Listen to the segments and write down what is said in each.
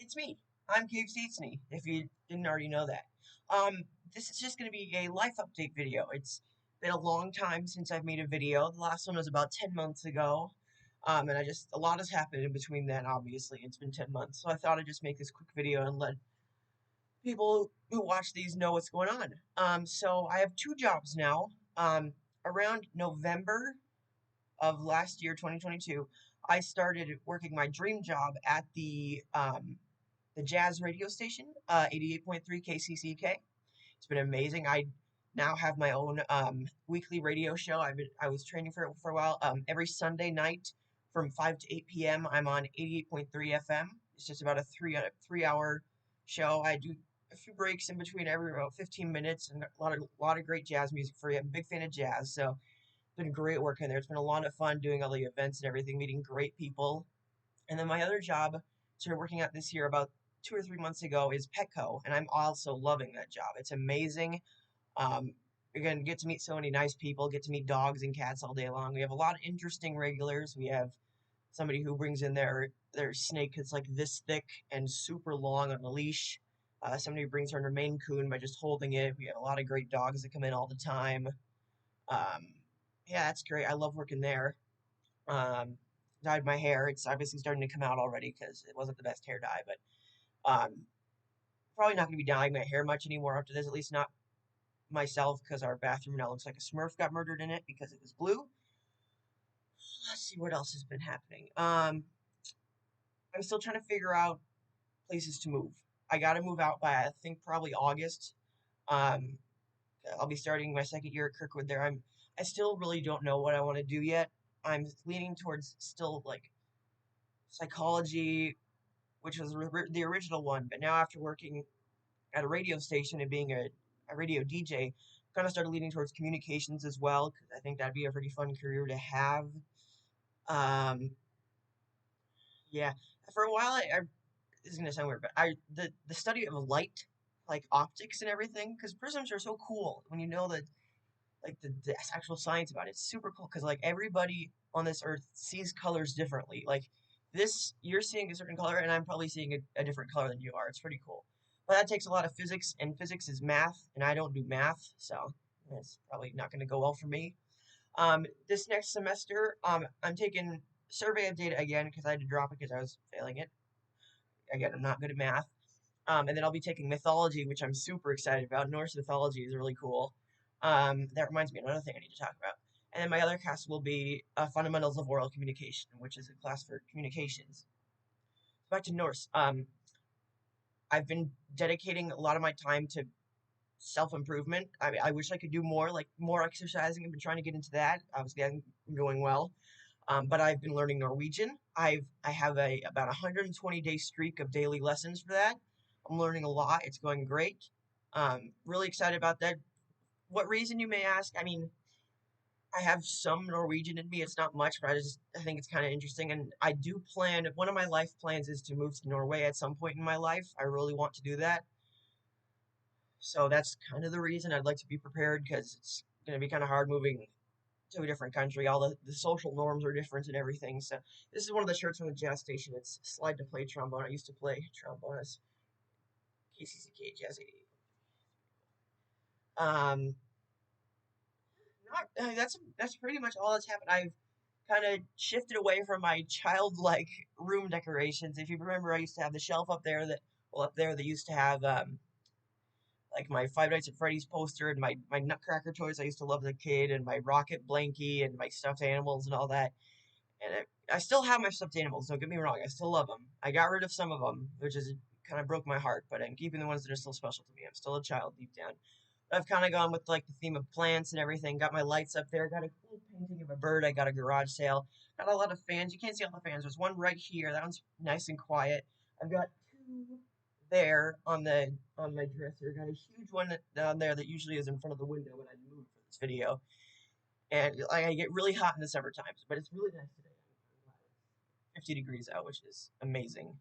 It's me. I'm Cave Stetsney, if you didn't already know that. Um, this is just going to be a life update video. It's been a long time since I've made a video. The last one was about 10 months ago. And a lot has happened in between then, obviously. It's been 10 months. So I thought I'd just make this quick video and let people who watch these know what's going on. So I have two jobs now. Around November of last year, 2022, I started working my dream job at the jazz radio station, 88.3 KCCK. It's been amazing. I now have my own weekly radio show. I was training for it for a while. Every Sunday night from 5 to 8 p.m. I'm on 88.3 FM. It's just about a 3 hour show. I do a few breaks in between every about 15 minutes and a lot of great jazz music for you. I'm a big fan of jazz, so it's been great working there. It's been a lot of fun doing all the events and everything, meeting great people. And then my other job, started working at this year about 2 or 3 months ago, is Petco, and I'm also loving that job. It's amazing. Um, you're gonna get to meet so many nice people, get to meet dogs and cats all day long. We have a lot of interesting regulars. We have somebody who brings in their snake that's like this thick and super long on a leash. Somebody who brings her Maine Coon by just holding it. We have a lot of great dogs that come in all the time. Um, yeah, that's great. I love working there. Um, Dyed my hair. It's obviously starting to come out already because it wasn't the best hair dye, but probably not going to be dyeing my hair much anymore after this. At least not myself, because our bathroom now looks like a Smurf got murdered in it because it was blue. Let's see what else has been happening. I'm still trying to figure out places to move. I got to move out by I think probably August. Um, I'll be starting my second year at Kirkwood there. I still really don't know what I want to do yet. I'm leaning towards still like psychology, which was the original one. But now after working at a radio station and being a radio DJ, kind of started leaning towards communications as well, because I think that'd be a pretty fun career to have. Um, yeah, for a while, this is gonna sound weird, but the study of light, like optics and everything, because prisms are so cool when you know that like the actual science about it. It's super cool because like everybody on this earth sees colors differently. Like this, you're seeing a certain color, and I'm probably seeing a different color than you are. It's pretty cool. But that takes a lot of physics, and physics is math, and I don't do math, so it's probably not going to go well for me. This next semester, I'm taking survey of data again because I had to drop it because I was failing it. Again, I'm not good at math. And then I'll be taking mythology, which I'm super excited about. Norse mythology is really cool. That reminds me of another thing I need to talk about. And then my other class will be Fundamentals of Oral Communication, which is a class for communications. Back to Norse. I've been dedicating a lot of my time to self improvement. I wish I could do more, like more exercising. I've been trying to get into that. I was getting going well. But I've been learning Norwegian. I have a about 120-day streak of daily lessons for that. I'm learning a lot. It's going great. Really excited about that. What reason you may ask? I mean, I have some Norwegian in me. It's not much, but I think it's kind of interesting. And I do plan. One of my life plans is to move to Norway at some point in my life. I really want to do that. So that's kind of the reason I'd like to be prepared because it's going to be kind of hard moving to a different country. All the social norms are different and everything. So this is one of the shirts from the jazz station. It's slide to play trombone. I used to play trombone as KCCK Jazz 88. Um, not that's pretty much all that's happened. I've kind of shifted away from my childlike room decorations. If you remember, I used to have the shelf up there that used to have like my Five Nights at Freddy's poster and my Nutcracker toys I used to love as a kid and my Rocket Blankie and my stuffed animals and all that. And I still have my stuffed animals. Don't get me wrong. I still love them. I got rid of some of them, which is kind of broke my heart. But I'm keeping the ones that are still special to me. I'm still a child deep down. But I've kind of gone with like the theme of plants and everything. Got my lights up there. Got a cool painting of a bird. I got a garage sale. Got a lot of fans. You can't see all the fans. There's one right here. That one's nice and quiet. I've got two there on my dresser. Got a huge one down there that usually is in front of the window when I move for this video. And like, I get really hot in the summer times, but it's really nice today. 50 degrees out, which is amazing.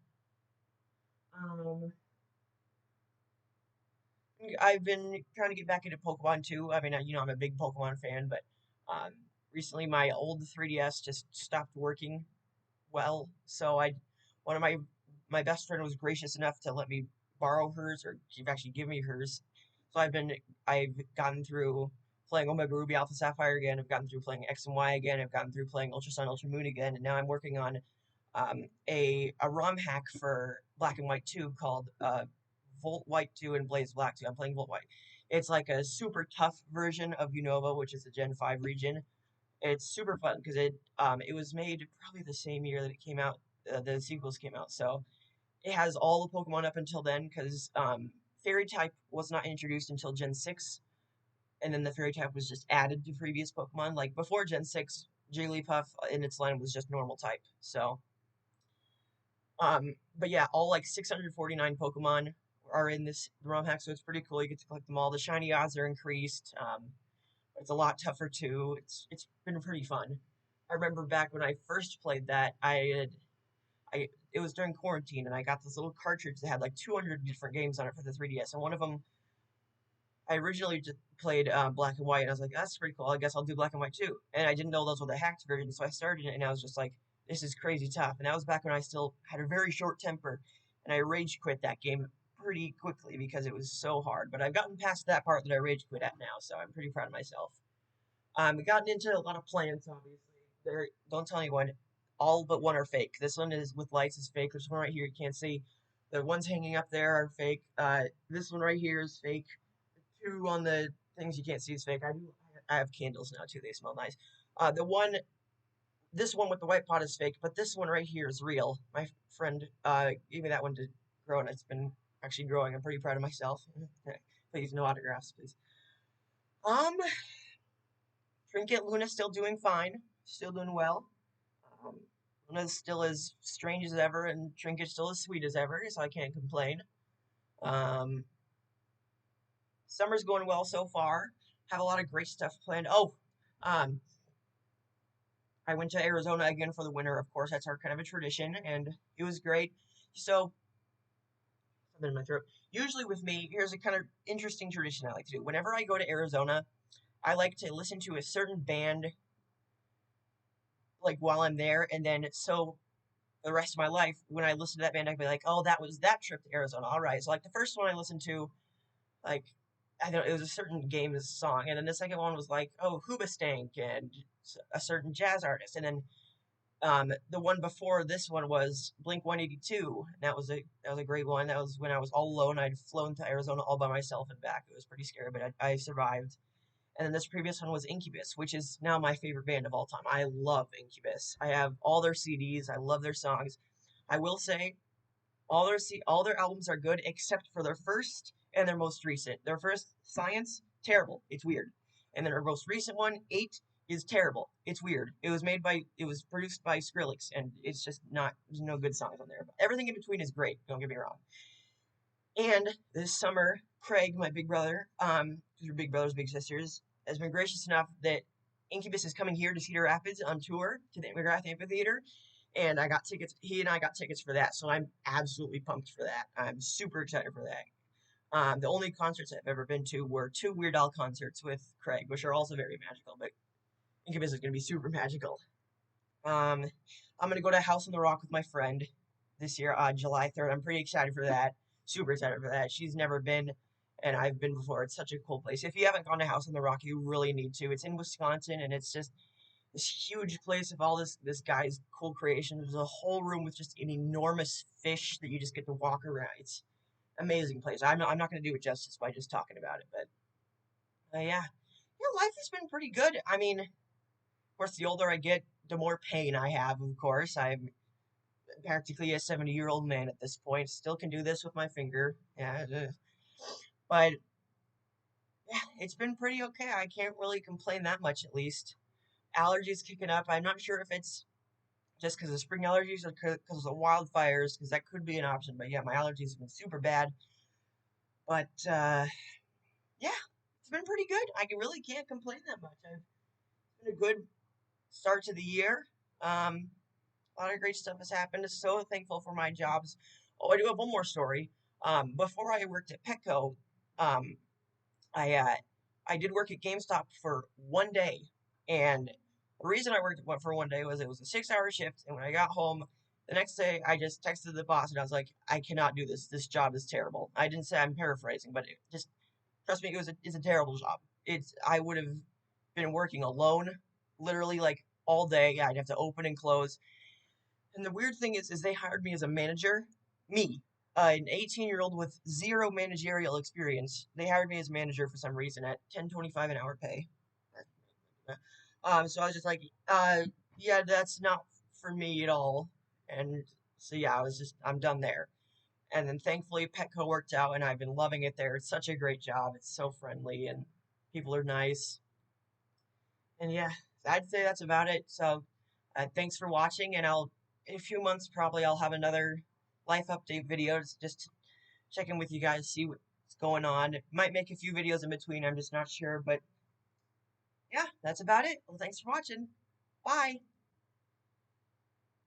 Um, I've been trying to get back into Pokemon too. I mean, I'm a big Pokemon fan, but um, recently my old 3DS just stopped working well. So one of my best friend was gracious enough to let me borrow hers, or actually give me hers. So I've gotten through playing Omega Ruby Alpha Sapphire again. I've gotten through playing X and Y again. I've gotten through playing Ultra Sun, Ultra Moon again, and now I'm working on a ROM hack for Black and White 2 called Volt White 2 and Blaze Black 2. I'm playing Volt White. It's like a super tough version of Unova, which is the Gen 5 region. It's super fun because it was made probably the same year that it came out, the sequels came out. So it has all the Pokemon up until then because Fairy type was not introduced until Gen 6, and then the Fairy type was just added to previous Pokemon. Like before Gen 6, Jigglypuff in its line was just normal type. So but yeah, all like 649 Pokemon are in this ROM hack, so it's pretty cool. You get to collect them all. The shiny odds are increased. It's a lot tougher too. It's been pretty fun. I remember back when I first played that, it was during quarantine, and I got this little cartridge that had like 200 different games on it for the 3DS, and one of them I originally just played Black and White, and I was like, that's pretty cool. I guess I'll do Black and White too. And I didn't know those were the hacked versions, so I started it, and I was just like, this is crazy tough. And that was back when I still had a very short temper, and I rage quit that game pretty quickly because it was so hard. But I've gotten past that part that I rage quit at now, so I'm pretty proud of myself. We've gotten into a lot of plants, obviously. Don't tell anyone. All but one are fake. This one is with lights is fake. This one right here you can't see. The ones hanging up there are fake. This one right here is fake. The two on the things you can't see is fake. I have candles now too. They smell nice. This one with the white pot is fake, but this one right here is real. My friend gave me that one to grow, and it's been actually growing. I'm pretty proud of myself. Please, no autographs, please. Um, Trinket Luna's still doing fine, still doing well. Um, Luna's still as strange as ever, and Trinket's still as sweet as ever, so I can't complain. Um, Summer's going well so far. Have a lot of great stuff planned. Oh, um, I went to Arizona again for the winter. Of course, that's our kind of a tradition, and it was great. So, something in my throat. Usually with me, here's a kind of interesting tradition I like to do. Whenever I go to Arizona, I like to listen to a certain band like while I'm there, and then so the rest of my life, when I listen to that band, I'd be like, oh, that was that trip to Arizona. All right. So like the first one I listened to, like I don't know, it was a certain Game's song, and then the second one was like, oh, Hoobastank and a certain jazz artist, and then the one before this one was Blink 182. And that was a great one. That was when I was all alone. I'd flown to Arizona all by myself and back. It was pretty scary, but I survived. And then this previous one was Incubus, which is now my favorite band of all time. I love Incubus. I have all their CDs. I love their songs. I will say all their albums are good except for their first and their most recent. Their first, Science, terrible. It's weird. And then their most recent one, 8, is terrible. It's weird. It was produced by Skrillex, and it's just not, there's no good songs on there. But everything in between is great. Don't get me wrong. And this summer, Craig, my big brother, your big brothers, big sisters, has been gracious enough that Incubus is coming here to Cedar Rapids on tour to the McGrath Amphitheater, and I got tickets. He and I got tickets for that, so I'm absolutely pumped for that. I'm super excited for that. The only concerts I've ever been to were 2 Weird Al concerts with Craig, which are also very magical, but Incubus is going to be super magical. Um, I'm going to go to House on the Rock with my friend this year, July 3rd. I'm pretty excited for that. Super excited for that. She's never been, and I've been before. It's such a cool place. If you haven't gone to House on the Rock, you really need to. It's in Wisconsin, and it's just this huge place of all this guy's cool creations. There's a whole room with just an enormous fish that you just get to walk around. It's an amazing place. I'm not going to do it justice by just talking about it, but yeah, life has been pretty good. I mean, of course, the older I get, the more pain I have. Of course, I'm practically a 70-year-old man at this point. Still can do this with my finger. Yeah, but yeah, it's been pretty okay. I can't really complain that much, at least. Allergies kicking up. I'm not sure if it's just because of spring allergies or because of the wildfires, because that could be an option. But yeah, my allergies have been super bad. But yeah, it's been pretty good. Really can't complain that much. It's been a good start to the year. A lot of great stuff has happened. So thankful for my jobs. Oh, I do have one more story. Before I worked at Petco, um, I did work at GameStop for one day, and the reason I worked for one day was it was a 6-hour shift, and when I got home, The next day, I just texted the boss and I was like, I cannot do this. This job is terrible. I didn't say, I'm paraphrasing, but it just trust me, it's a terrible job. I would have been working alone, literally like all day. Yeah, I'd have to open and close. And the weird thing is they hired me as a manager. Me, an 18-year-old with zero managerial experience. They hired me as manager for some reason at 10.25 an hour pay. So I was just like, yeah, that's not for me at all. And so yeah, I'm done there. And then thankfully Petco worked out and I've been loving it there. It's such a great job. It's so friendly and people are nice. And yeah, I'd say that's about it. So thanks for watching and in a few months probably I'll have another life update video just to check in with you guys, see what's going on. Might make a few videos in between, I'm just not sure. But yeah, that's about it. Well, thanks for watching. Bye.